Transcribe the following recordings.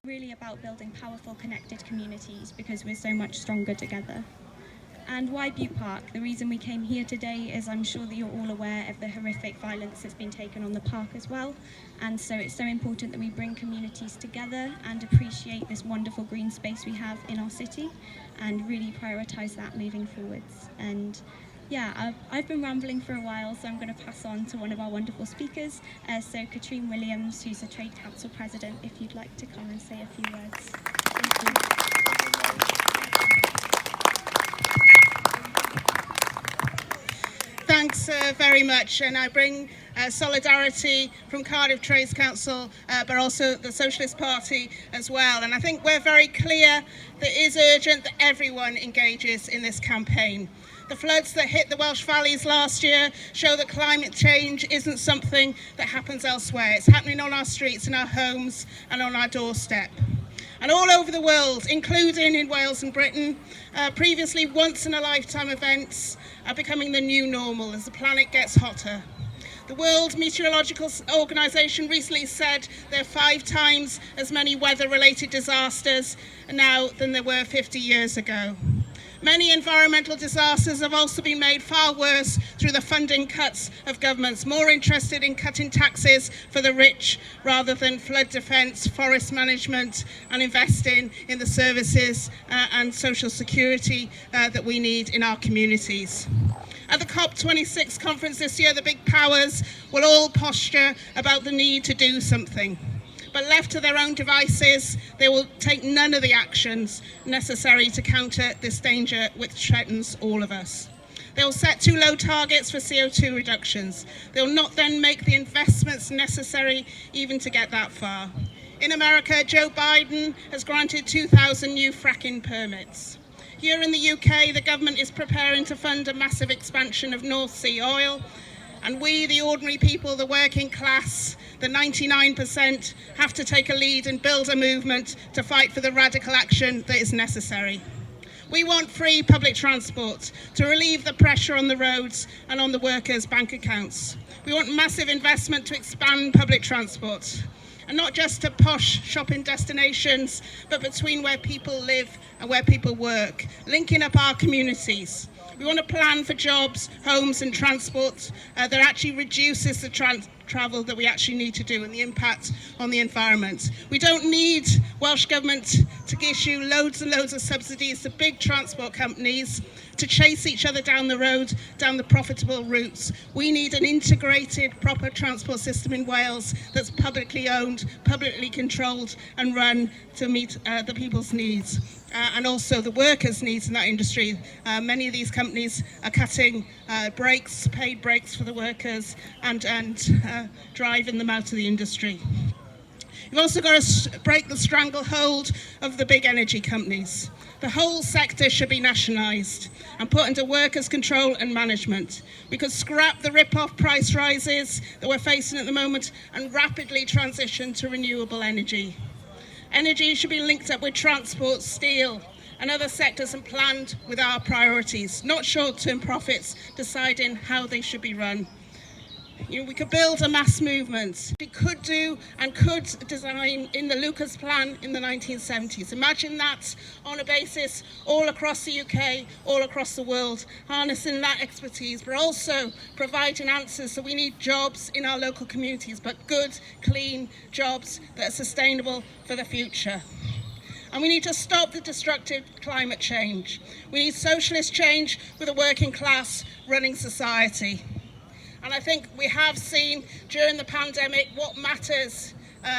Really about building powerful, connected communities because we're so much stronger together. And why Butte Park? The reason we came here today is I'm sure that you're all aware of the horrific violence that's been taken on the park as well. And so it's so important that we bring communities together and appreciate this wonderful green space we have in our city and really prioritise that moving forwards. And yeah, I've been rambling for a while, so I'm going to pass on to one of our wonderful speakers. So Katrine Williams, who's a Trade Council President, if you'd like to come and say a few words. Thank you. Thanks very much, and I bring solidarity from Cardiff Trades Council, but also the Socialist Party as well. And I think we're very clear that it is urgent that everyone engages in this campaign. The floods that hit the Welsh Valleys last year show that climate change isn't something that happens elsewhere. It's happening on our streets, in our homes, and on our doorstep. And all over the world, including in Wales and Britain, previously once-in-a-lifetime events are becoming the new normal as the planet gets hotter. The World Meteorological Organization recently said there are 5 times as many weather-related disasters now than there were 50 years ago. Many environmental disasters have also been made far worse through the funding cuts of governments, more interested in cutting taxes for the rich rather than flood defence, forest management and investing in the services and social security that we need in our communities. At the COP26 conference this year, the big powers will all posture about the need to do something. But left to their own devices, they will take none of the actions necessary to counter this danger which threatens all of us. They will set too low targets for CO2 reductions. They will not then make the investments necessary even to get that far. In America, Joe Biden has granted 2,000 new fracking permits. Here in the UK, the government is preparing to fund a massive expansion of North Sea oil. And we, the ordinary people, the working class, the 99%, have to take a lead and build a movement to fight for the radical action that is necessary. We want free public transport to relieve the pressure on the roads and on the workers' bank accounts. We want massive investment to expand public transport, and not just to posh shopping destinations, but between where people live and where people work, linking up our communities. We want a plan for jobs, homes and transport that actually reduces the travel that we actually need to do and the impact on the environment. We don't need Welsh Government to issue loads and loads of subsidies to big transport companies to chase each other down the road, down the profitable routes. We need an integrated, proper transport system in Wales that's publicly owned, publicly controlled and run to meet the people's needs. And also the workers' needs in that industry. Many of these companies are cutting breaks, paid breaks for the workers and driving them out of the industry. You've also got to break the stranglehold of the big energy companies. The whole sector should be nationalised and put under workers' control and management. We could scrap the rip-off price rises that we're facing at the moment and rapidly transition to renewable energy. Energy should be linked up with transport, steel and other sectors and planned with our priorities, not short-term profits deciding how they should be run. We could build a mass movement. We could do and could design in the Lucas Plan in the 1970s. Imagine that on a basis all across the UK, all across the world, harnessing that expertise, but also providing answers. So we need jobs in our local communities, but good, clean jobs that are sustainable for the future. And we need to stop the destructive climate change. We need socialist change with a working class running society. And I think we have seen during the pandemic what matters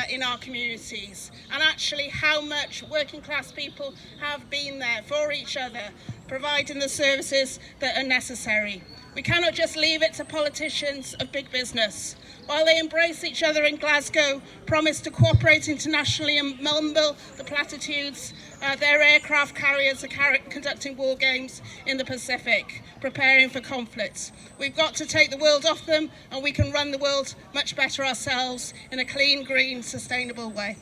in our communities and actually how much working class people have been there for each other, providing the services that are necessary. We cannot just leave it to politicians of big business. While they embrace each other in Glasgow, promise to cooperate internationally and mumble the platitudes, their aircraft carriers are conducting war games in the Pacific, preparing for conflicts. We've got to take the world off them and we can run the world much better ourselves in a clean, green, sustainable way.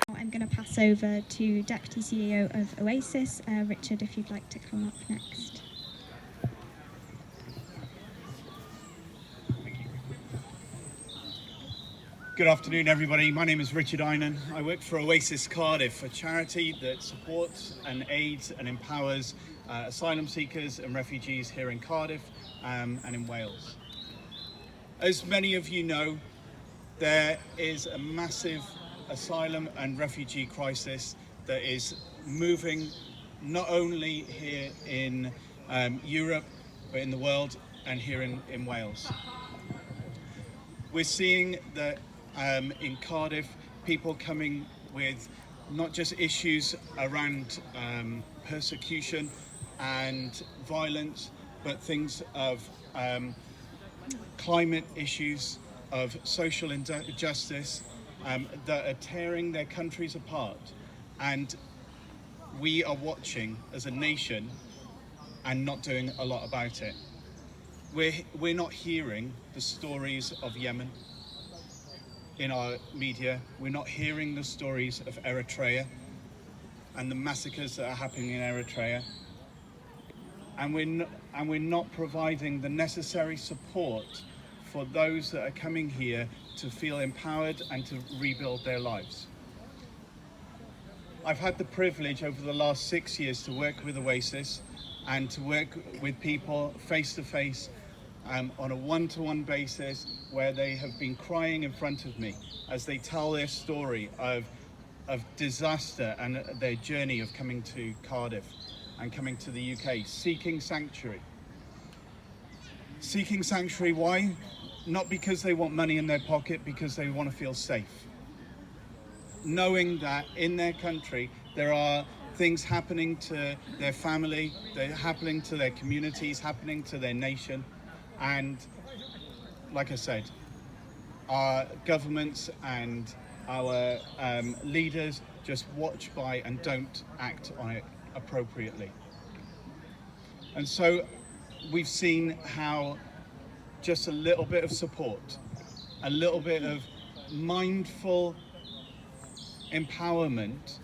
I'm going to pass over to Deputy CEO of Oasis, Richard, if you'd like to come up next. Good afternoon, everybody. My name is Richard Einan. I work for Oasis Cardiff, a charity that supports and aids and empowers asylum seekers and refugees here in Cardiff and in Wales. As many of you know, there is a massive asylum and refugee crisis that is moving not only here in Europe, but in the world and here in Wales. We're seeing that in Cardiff, people coming with not just issues around persecution and violence, but things of climate issues, of social injustice that are tearing their countries apart. And we are watching as a nation and not doing a lot about it. We're not hearing the stories of Yemen in our media. We're not hearing the stories of Eritrea and the massacres that are happening in Eritrea. And we're not providing the necessary support for those that are coming here to feel empowered and to rebuild their lives. I've had the privilege over the last 6 years to work with Oasis and to work with people face to face on a one-to-one basis, where they have been crying in front of me as they tell their story of disaster and their journey of coming to Cardiff and coming to the UK, seeking sanctuary. Seeking sanctuary, why? Not because they want money in their pocket, because they want to feel safe. Knowing that in their country there are things happening to their family, they're happening to their communities, happening to their nation. And like I said, our governments and our leaders just watch by and don't act on it appropriately. And so we've seen how just a little bit of support, a little bit of mindful empowerment,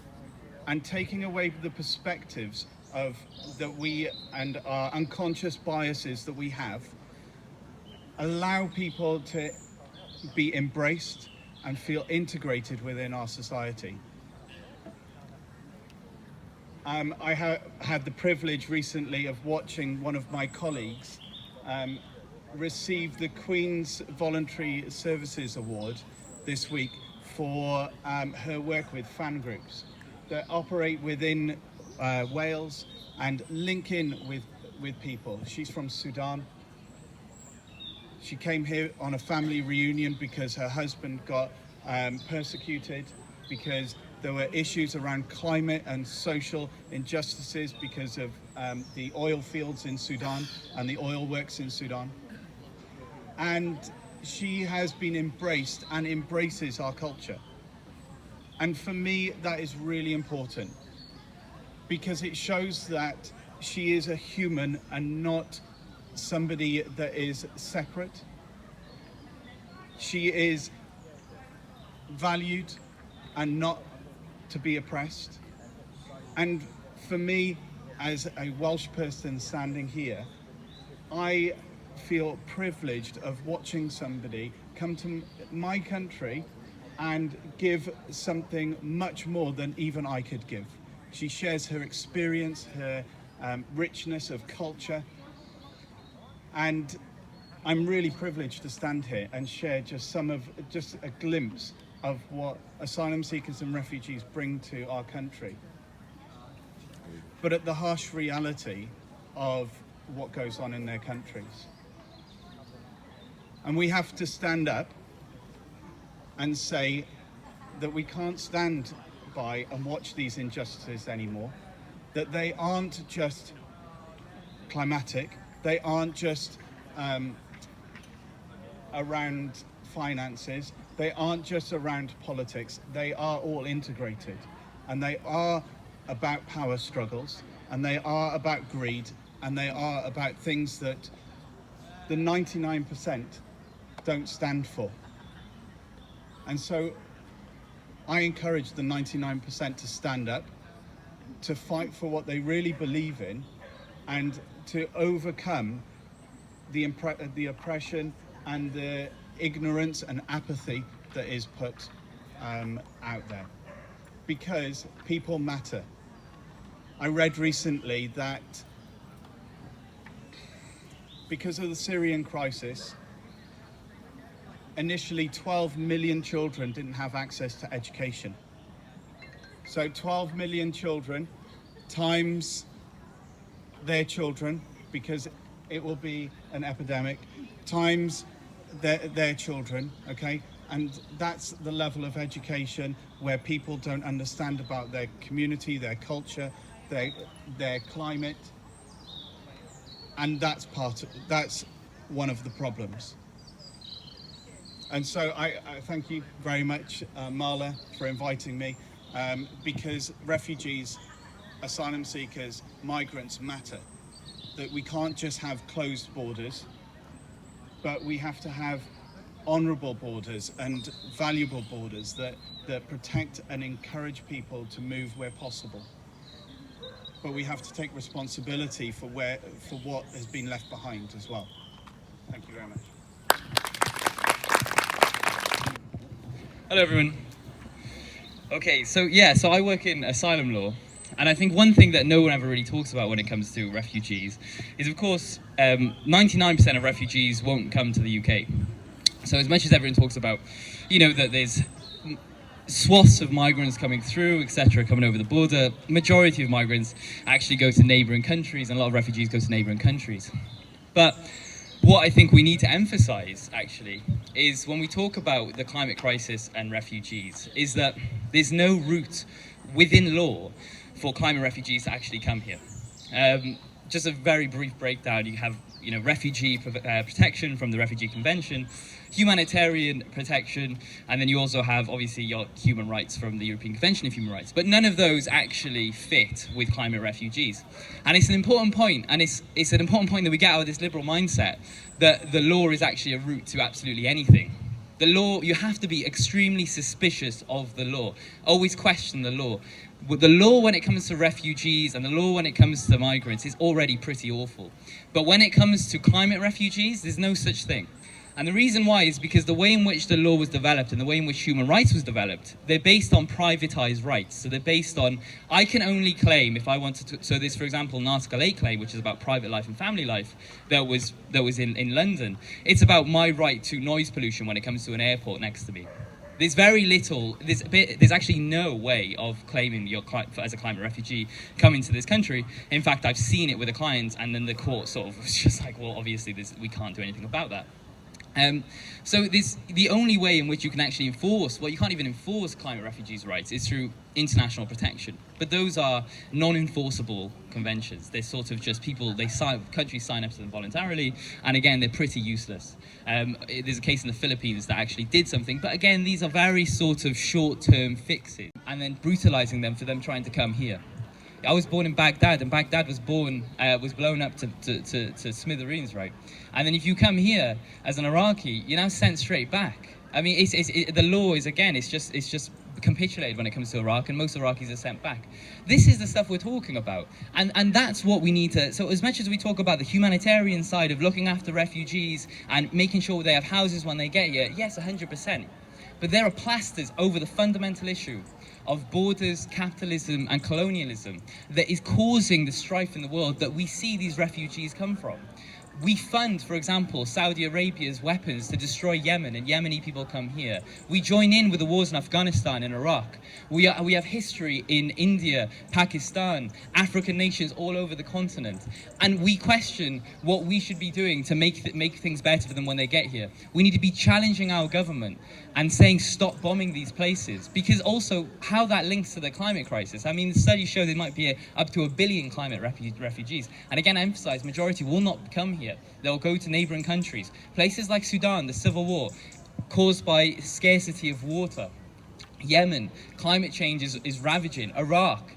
and taking away the perspectives of that we and our unconscious biases that we have, allow people to be embraced and feel integrated within our society. I had the privilege recently of watching one of my colleagues receive the Queen's Voluntary Services Award this week for her work with fan groups that operate within Wales and link in with people. She's from Sudan. She came here on a family reunion because her husband got persecuted, because there were issues around climate and social injustices because of the oil fields in Sudan and the oil works in Sudan. And she has been embraced and embraces our culture. And for me, that is really important, because it shows that she is a human and not somebody that is separate. She is valued and not to be oppressed. And for me, as a Welsh person standing here, I feel privileged of watching somebody come to my country and give something much more than even I could give. She shares her experience, her richness of culture, and I'm really privileged to stand here and share just a glimpse of what asylum seekers and refugees bring to our country, but at the harsh reality of what goes on in their countries. And we have to stand up and say that we can't stand by and watch these injustices anymore, that they aren't just climatic, they aren't just around finances, they aren't just around politics, they are all integrated, and they are about power struggles, and they are about greed, and they are about things that the 99% don't stand for. And so I encourage the 99% to stand up, to fight for what they really believe in, and to overcome the oppression and the ignorance and apathy that is put out there, because people matter. I read recently that because of the Syrian crisis, initially 12 million children didn't have access to education. So 12 million children times their children, because it will be an epidemic, times their children, okay? And that's the level of education where people don't understand about their community, their culture, their climate. And that's one of the problems. And so I thank you very much, Marla, for inviting me, because refugees, asylum seekers, migrants matter. That we can't just have closed borders, but we have to have honourable borders and valuable borders that protect and encourage people to move where possible. But we have to take responsibility for what has been left behind as well. Thank you very much. Hello everyone. Okay, so I work in asylum law, and I think one thing that no one ever really talks about when it comes to refugees is, of course, 99% of refugees won't come to the UK. So as much as everyone talks about, that there's swaths of migrants coming through, etc., coming over the border, majority of migrants actually go to neighbouring countries, and a lot of refugees go to neighbouring countries. But what I think we need to emphasise, actually, is when we talk about the climate crisis and refugees, is that there's no route within law for climate refugees to actually come here. Just a very brief breakdown: you have, refugee protection from the Refugee Convention, humanitarian protection, and then you also have, obviously, your human rights from the European Convention of Human Rights. But none of those actually fit with climate refugees. And it's an important point, and it's an important point that we get out of this liberal mindset, that the law is actually a route to absolutely anything. The law, you have to be extremely suspicious of the law. Always question the law. The law when it comes to refugees and the law when it comes to migrants is already pretty awful. But when it comes to climate refugees, there's no such thing. And the reason why is because the way in which the law was developed and the way in which human rights was developed, they're based on privatized rights. So they're based on, I can only claim if I wanted to, so there's, for example, an Article 8 claim, which is about private life and family life, that was in London. It's about my right to noise pollution when it comes to an airport next to me. There's very little, there's actually no way of claiming as a climate refugee coming to this country. In fact, I've seen it with a client, and then the court sort of was just like, well, obviously we can't do anything about that. So the only way in which you can actually enforce, well, you can't even enforce climate refugees' rights, is through international protection. But those are non-enforceable conventions. They're sort of just countries sign up to them voluntarily, and again, they're pretty useless. There's a case in the Philippines that actually did something, but again, these are very sort of short-term fixes, and then brutalizing them for them trying to come here. I was born in Baghdad, and Baghdad was blown up to smithereens, right? And then if you come here as an Iraqi, you're now sent straight back. I mean, the law is, again, it's just capitulated when it comes to Iraq, and most Iraqis are sent back. This is the stuff we're talking about, and that's what we need to. So as much as we talk about the humanitarian side of looking after refugees and making sure they have houses when they get here, yes, 100%. But there are plasters over the fundamental issue of borders, capitalism and colonialism that is causing the strife in the world that we see these refugees come from. We fund, for example, Saudi Arabia's weapons to destroy Yemen, and Yemeni people come here. We join in with the wars in Afghanistan and Iraq. We have history in India, Pakistan, African nations all over the continent. And we question what we should be doing to make things better for them when they get here. We need to be challenging our government and saying stop bombing these places, because also how that links to the climate crisis. I mean, the studies show there might be up to 1 billion climate refugees. And again, I emphasize, majority will not come here. They'll go to neighboring countries. Places like Sudan, the civil war, caused by scarcity of water. Yemen, climate change is ravaging. Iraq,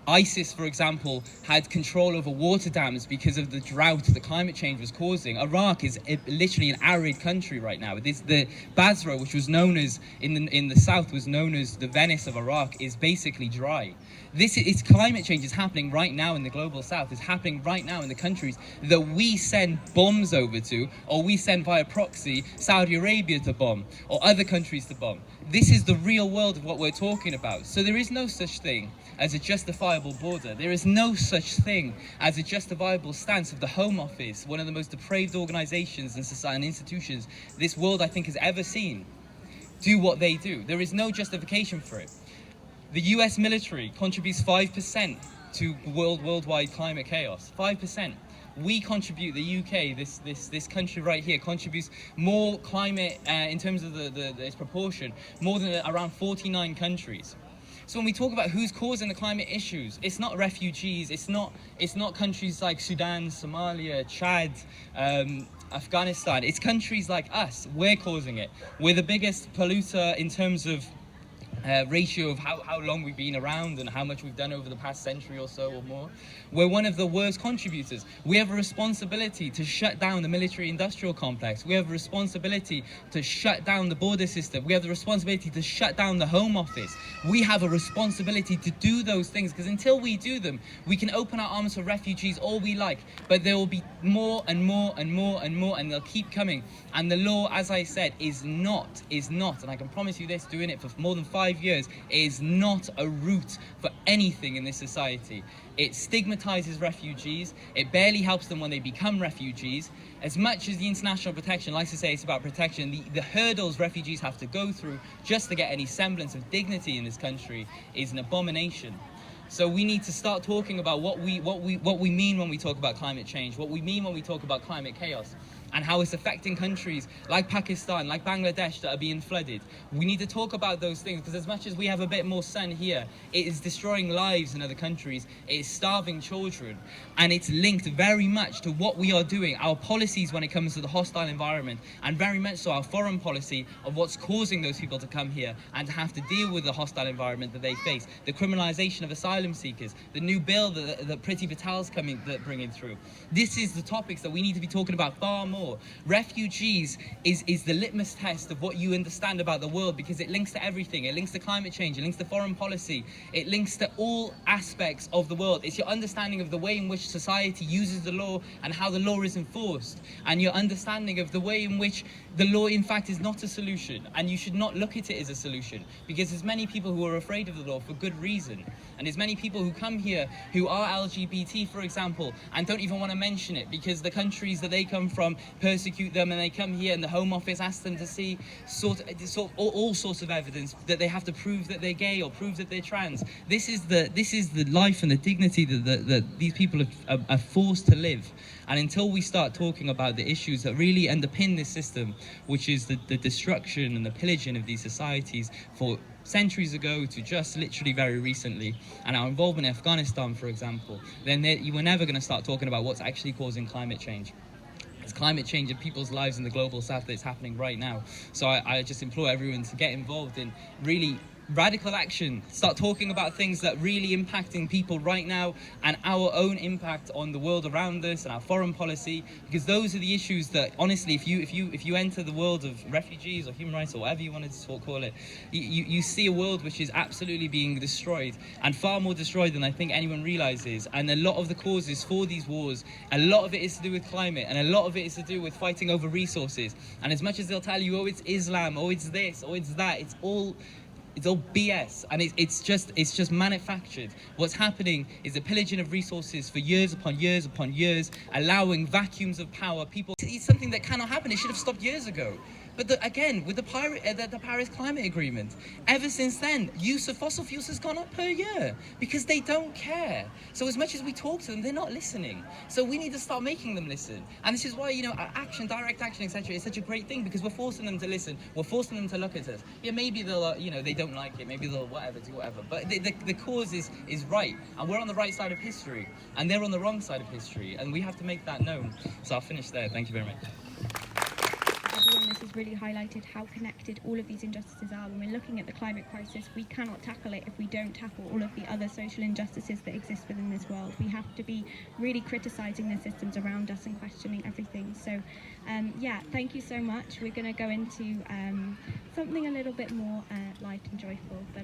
ISIS, for example, had control over water dams because of the drought that climate change was causing. Iraq is literally an arid country right now. The Basra, which was known as, in the south, was known as the Venice of Iraq, is basically dry. It's climate change is happening right now in the global south. It's happening right now in the countries that we send bombs over to, or we send via proxy Saudi Arabia to bomb, or other countries to bomb. This is the real world of what we're talking about. So there is no such thing as a justifiable border. There is no such thing as a justifiable stance of the Home Office, one of the most depraved organizations and society and institutions this world, I think, has ever seen, do what they do. There is no justification for it. The US military contributes 5% to worldwide climate chaos. 5%. We contribute, the UK, this country right here, contributes more climate in terms of its proportion, more than around 49 countries. So when we talk about who's causing the climate issues, it's not refugees, it's not countries like Sudan, Somalia, Chad, Afghanistan. It's countries like us. We're causing it. We're the biggest polluter in terms of ratio of how long we've been around and how much we've done over the past century or so or more. We're one of the worst contributors. We have a responsibility to shut down the military-industrial complex. We have a responsibility to shut down the border system. We have the responsibility to shut down the Home Office. We have a responsibility to do those things, because until we do them, we can open our arms for refugees all we like, but there will be more and more and more and more, and they'll keep coming. And the law, as I said, is not, and I can promise you this, doing it for more than 5 years, is not a route for anything in this society. It stigmatizes refugees. It barely helps them when they become refugees. As much as the international protection likes to say it's about protection, the hurdles refugees have to go through just to get any semblance of dignity in this country is an abomination. So we need to start talking about what we mean when we talk about climate change, what we mean when we talk about climate chaos, and how it's affecting countries like Pakistan, like Bangladesh that are being flooded. We need to talk about those things, because as much as we have a bit more sun here, it is destroying lives in other countries, it is starving children, and it's linked very much to what we are doing, our policies when it comes to the hostile environment, and very much so our foreign policy of what's causing those people to come here and to have to deal with the hostile environment that they face, the criminalization of asylum seekers, the new bill that Priti Patel's bringing through. This is the topics that we need to be talking about far more. Refugees is the litmus test of what you understand about the world, because it links to everything. It links to climate change, it links to foreign policy, it links to all aspects of the world. It's your understanding of the way in which society uses the law and how the law is enforced, and your understanding of the way in which the law in fact is not a solution, and you should not look at it as a solution, because there's many people who are afraid of the law for good reason, and there's many people who come here who are LGBT, for example, and don't even want to mention it because the countries that they come from persecute them, and they come here and the Home Office asks them to see all sorts of evidence that they have to prove that they're gay or prove that they're trans. This is the life and the dignity that these people are forced to live. And until we start talking about the issues that really underpin this system, which is the destruction and the pillaging of these societies for centuries ago to just literally very recently, and our involvement in Afghanistan, for example, then you were never going to start talking about what's actually causing climate change. It's climate change in people's lives in the global south that's happening right now. So I just implore everyone to get involved in really radical action. Start talking about things that really impacting people right now, and our own impact on the world around us and our foreign policy, because those are the issues that honestly, if you enter the world of refugees or human rights or whatever you wanted to call it, you see a world which is absolutely being destroyed, and far more destroyed than I think anyone realizes. And a lot of the causes for these wars, a lot of it is to do with climate, and a lot of it is to do with fighting over resources. And as much as they'll tell you, oh, it's Islam, oh, it's this, oh, it's that, it's all BS, and it's just manufactured. What's happening is a pillaging of resources for years upon years upon years, allowing vacuums of power. It's something that cannot happen. It should have stopped years ago. But again, with the Paris Climate Agreement, ever since then, use of fossil fuels has gone up per year because they don't care. So as much as we talk to them, they're not listening. So we need to start making them listen. And this is why, action, direct action, etc. is such a great thing, because we're forcing them to listen. We're forcing them to look at us. Yeah, maybe they'll, they don't like it. Maybe they'll do whatever. But the cause is right. And we're on the right side of history. And they're on the wrong side of history. And we have to make that known. So I'll finish there. Thank you very much. Everyone, this has really highlighted how connected all of these injustices are. When we're looking at the climate crisis, we cannot tackle it if we don't tackle all of the other social injustices that exist within this world. We have to be really criticising the systems around us and questioning everything. So yeah, thank you so much. We're going to go into something a little bit more light and joyful, but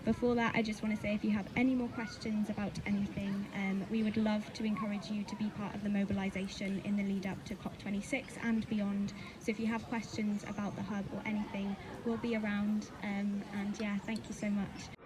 before that I just want to say, if you have any more questions about anything, we would love to encourage you to be part of the mobilisation in the lead up to COP26 and beyond. So if you have questions about the hub or anything, we'll be around, and yeah, thank you so much.